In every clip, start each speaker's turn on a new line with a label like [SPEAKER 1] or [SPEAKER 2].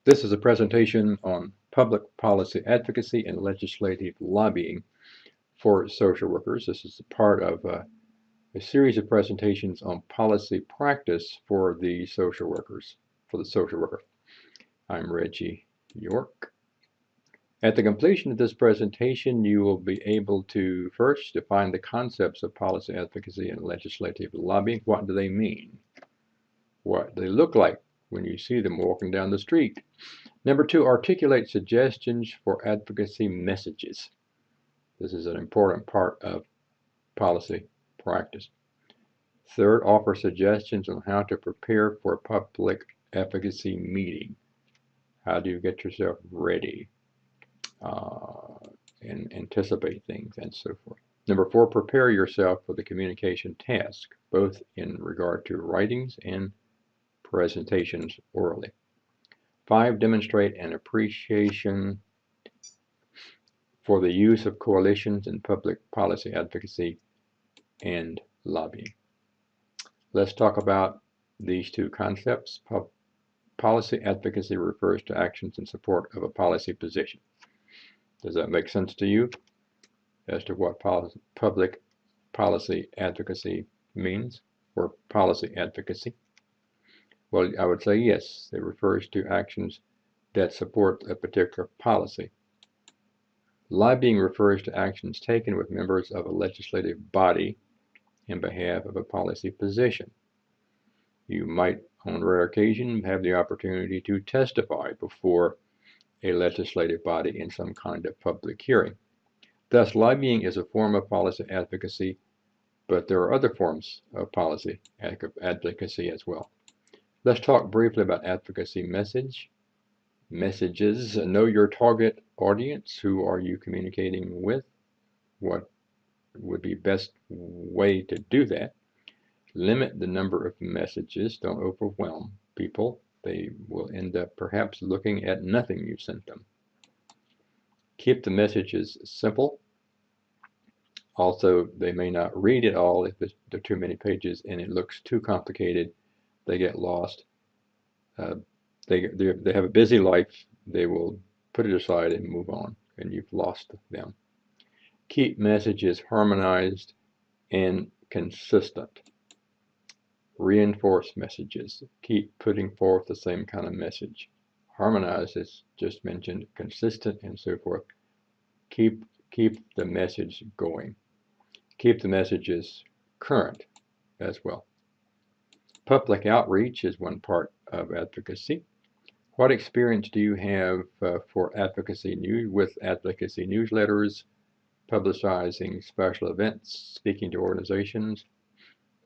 [SPEAKER 1] This is a presentation on public policy advocacy and legislative lobbying for social workers. This is a part of a series of presentations on policy practice for the social workers, for the social worker. I'm Reggie York. At the completion of this presentation, you will be able to first define the concepts of policy advocacy and legislative lobbying. What do they mean? What do they look like when you see them walking down the street? Number two, articulate suggestions for advocacy messages. This is an important part of policy practice. Third, offer suggestions on how to prepare for a public advocacy meeting. How do you get yourself ready and anticipate things and so forth. Number four, prepare yourself for the communication task, both in regard to writings and presentations orally. 5, demonstrate an appreciation for the use of coalitions in public policy advocacy and lobbying. Let's talk about these two concepts. Policy advocacy refers to actions in support of a policy position. Does that make sense to you as to what public policy advocacy means, or policy advocacy? Well, I would say yes. It refers to actions that support a particular policy. Lobbying refers to actions taken with members of a legislative body in behalf of a policy position. You might, on rare occasion, have the opportunity to testify before a legislative body in some kind of public hearing. Thus, lobbying is a form of policy advocacy, but there are other forms of policy advocacy as well. Let's talk briefly about advocacy messages. Know your target audience. Who are you communicating with? What would be best way to do that? Limit the number of messages. Don't overwhelm people. They will end up perhaps looking at nothing you sent them. Keep the messages simple. Also, they may not read it all if there are too many pages and it looks too complicated. They get lost. They have a busy life. They will put it aside and move on, and you've lost them. Keep messages harmonized and consistent. Reinforce messages. Keep putting forth the same kind of message. Harmonized, as just mentioned, consistent, and so forth. Keep the message going. Keep the messages current as well. Public outreach is one part of advocacy. What experience do you have with advocacy newsletters, publicizing special events, speaking to organizations?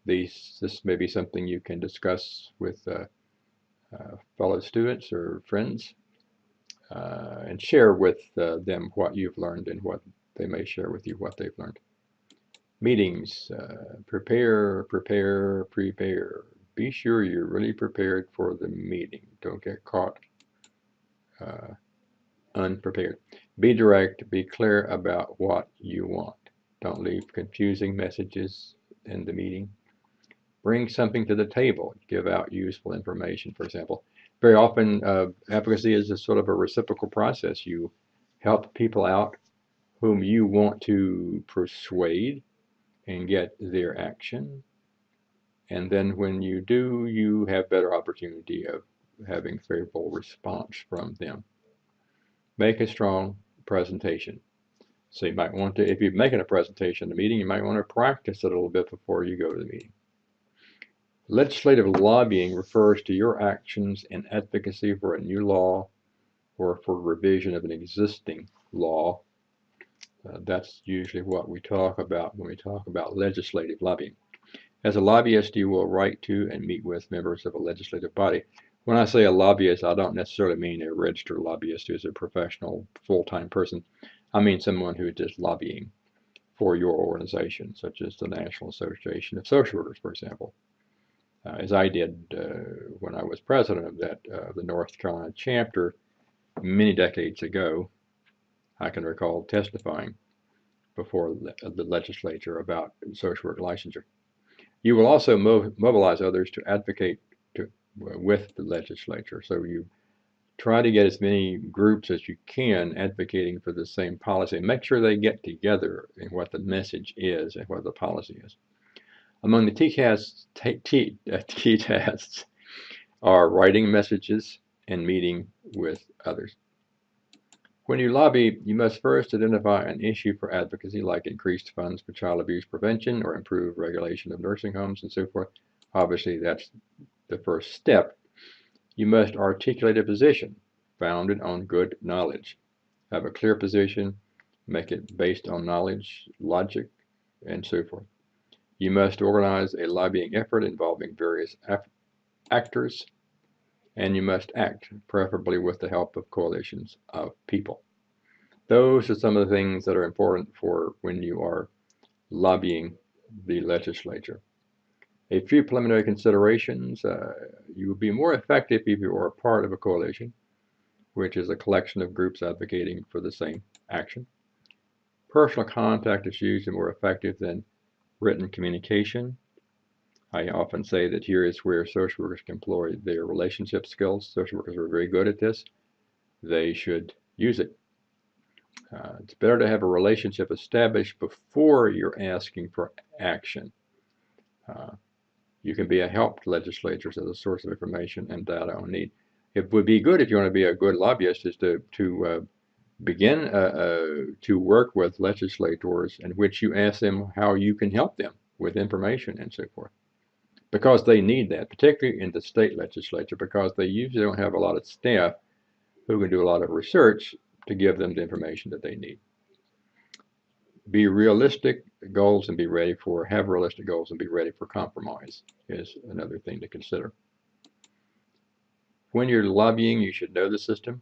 [SPEAKER 1] This may be something you can discuss with fellow students or friends and share with them what you've learned and what they may share with you what they've learned. Meetings, prepare. Be sure you're really prepared for the meeting. Don't get caught unprepared. Be direct, be clear about what you want. Don't leave confusing messages in the meeting. Bring something to the table. Give out useful information, for example. Very often, advocacy is a sort of a reciprocal process. You help people out whom you want to persuade and get their action. And then when you do, you have better opportunity of having favorable response from them. Make a strong presentation. So you might want to, if you're making a presentation at a meeting, you might want to practice it a little bit before you go to the meeting. Legislative lobbying refers to your actions in advocacy for a new law or for revision of an existing law. That's usually what we talk about when we talk about legislative lobbying. As a lobbyist, you will write to and meet with members of a legislative body. When I say a lobbyist, I don't necessarily mean a registered lobbyist who's a professional, full-time person. I mean someone who is just lobbying for your organization, such as the National Association of Social Workers, for example. As I did when I was president of that, the North Carolina chapter many decades ago. I can recall testifying before the legislature about social work licensure. You will also mobilize others to advocate with the legislature. So you Try to get as many groups as you can advocating for the same policy. Make sure they get together in what the message is and what the policy is. Among the key tasks are writing messages and meeting with others. When you lobby, you must first identify an issue for advocacy, like increased funds for child abuse prevention or improved regulation of nursing homes and so forth. Obviously, that's the first step. You must articulate a position founded on good knowledge. Have a clear position, make it based on knowledge, logic, and so forth. You must organize a lobbying effort involving various actors, and you must act, preferably with the help of coalitions of people. Those are some of the things that are important for when you are lobbying the legislature. A few preliminary considerations. You will be more effective if you are a part of a coalition, which is a collection of groups advocating for the same action. Personal contact is usually more effective than written communication. I often say that here is where social workers can employ their relationship skills. Social workers are very good at this. They should use it. It's better to have a relationship established before you're asking for action. You can be a help to legislatures as a source of information and data on need. It would be good if you want to be a good lobbyist is to begin to work with legislators in which you ask them how you can help them with information and so forth. Because they need that, particularly in the state legislature, because they usually don't have a lot of staff who can do a lot of research to give them the information that they need. Be realistic goals and be ready for, have realistic goals and be ready for compromise is another thing to consider. When you're lobbying, you should know the system.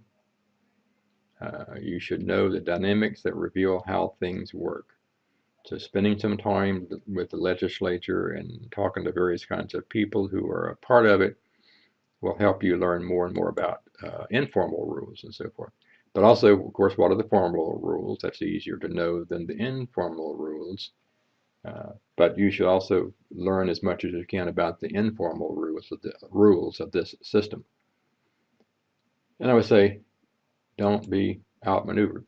[SPEAKER 1] You should know the dynamics that reveal how things work. So spending some time with the legislature and talking to various kinds of people who are a part of it will help you learn more and more about informal rules and so forth. But also, of course, what are the formal rules? That's easier to know than the informal rules. But you should also learn as much as you can about the informal rules of this system. And I would say, don't be outmaneuvered.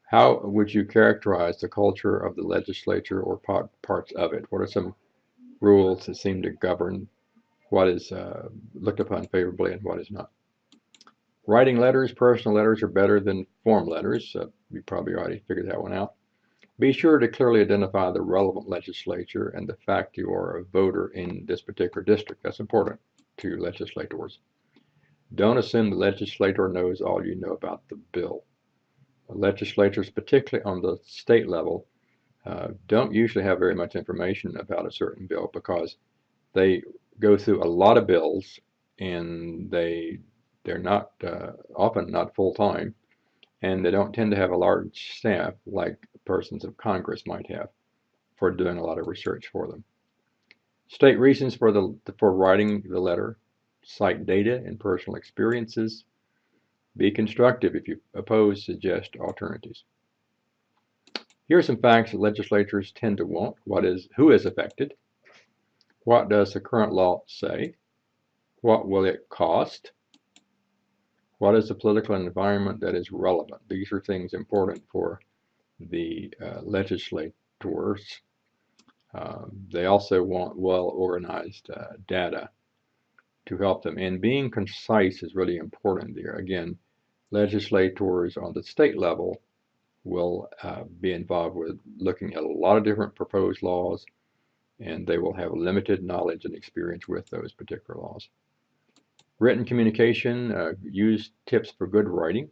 [SPEAKER 1] How would you characterize the culture of the legislature or parts of it? What are some rules that seem to govern what is looked upon favorably and what is not? Writing letters, personal letters are better than form letters. You probably already figured that one out. Be sure to clearly identify the relevant legislature and the fact you are a voter in this particular district. That's important to legislators. Don't assume the legislator knows all you know about the bill. Legislators, particularly on the state level, don't usually have very much information about a certain bill because they go through a lot of bills and they're not often not full-time, and they don't tend to have a large staff like persons of Congress might have for doing a lot of research for them. State reasons for writing the letter. Cite data and personal experiences. Be constructive. If you oppose, suggest alternatives. Here are some facts that legislators tend to want. Who is affected? What does the current law say? What will it cost? What is the political environment that is relevant? These are things important for the legislators. They also want well-organized data to help them. And being concise is really important there. Again, legislators on the state level will be involved with looking at a lot of different proposed laws, and they will have limited knowledge and experience with those particular laws. Written communication, use tips for good writing.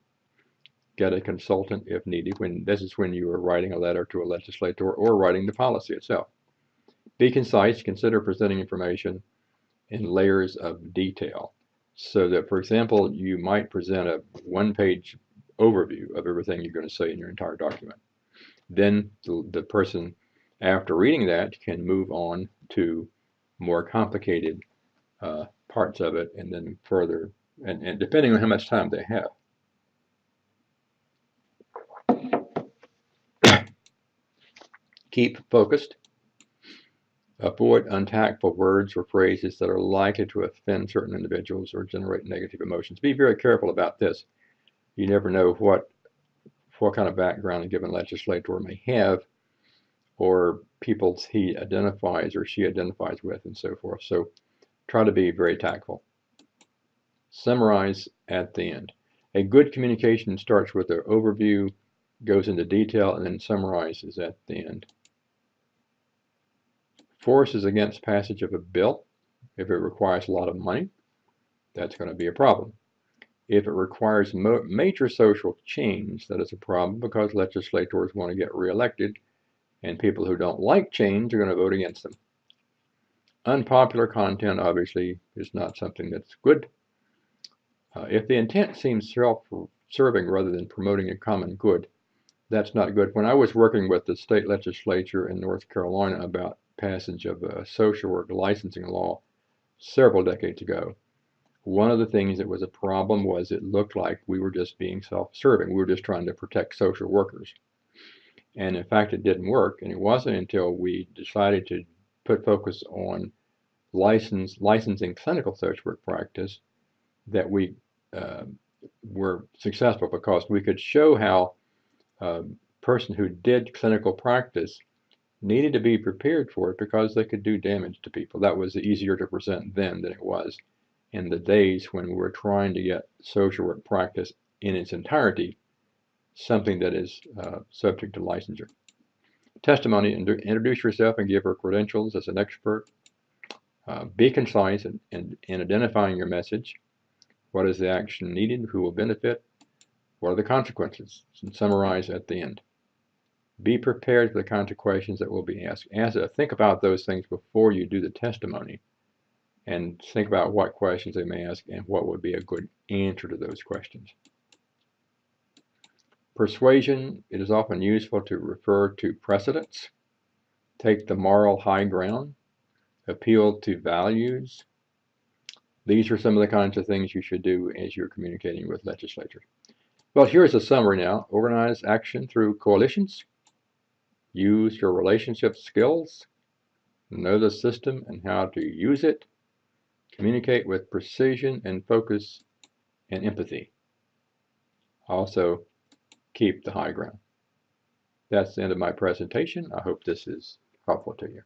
[SPEAKER 1] Get a consultant if needed. This is when you are writing a letter to a legislator or writing the policy itself. Be concise. Consider presenting information in layers of detail. So that, for example, you might present a one-page overview of everything you're going to say in your entire document. Then the person, after reading that, can move on to more complicated parts of it, and then further, and depending on how much time they have. Keep focused. Avoid untactful words or phrases that are likely to offend certain individuals or generate negative emotions. Be very careful about this. You never know what kind of background a given legislator may have, or people he identifies or she identifies with, and so forth. So try to be very tactful. Summarize at the end. A good communication starts with an overview, goes into detail, and then summarizes at the end. Force is against passage of a bill. If it requires a lot of money, that's going to be a problem. If it requires major social change, that is a problem because legislators want to get reelected, and people who don't like change are going to vote against them. Unpopular content, obviously, is not something that's good. If the intent seems self-serving rather than promoting a common good, that's not good. When I was working with the state legislature in North Carolina about passage of a social work licensing law several decades ago, one of the things that was a problem was it looked like we were just being self-serving. We were just trying to protect social workers. And in fact, it didn't work. And it wasn't until we decided to put focus on licensing clinical social work practice that we were successful, because we could show how a person who did clinical practice needed to be prepared for it because they could do damage to people. That was easier to present then than it was in the days when we were trying to get social work practice in its entirety something that is subject to licensure. Testimony: introduce yourself and give her credentials as an expert. Be concise in identifying your message. What is the action needed? Who will benefit? What are the consequences? And summarize at the end. Be prepared for the kinds of questions that will be asked. Think about those things before you do the testimony, and think about what questions they may ask and what would be a good answer to those questions. Persuasion: it is often useful to refer to precedents, take the moral high ground, appeal to values. These are some of the kinds of things you should do as you're communicating with legislators. Well, here's a summary now. Organize action through coalitions. Use your relationship skills. Know the system and how to use it. Communicate with precision and focus and empathy. Also, keep the high ground. That's the end of my presentation. I hope this is helpful to you.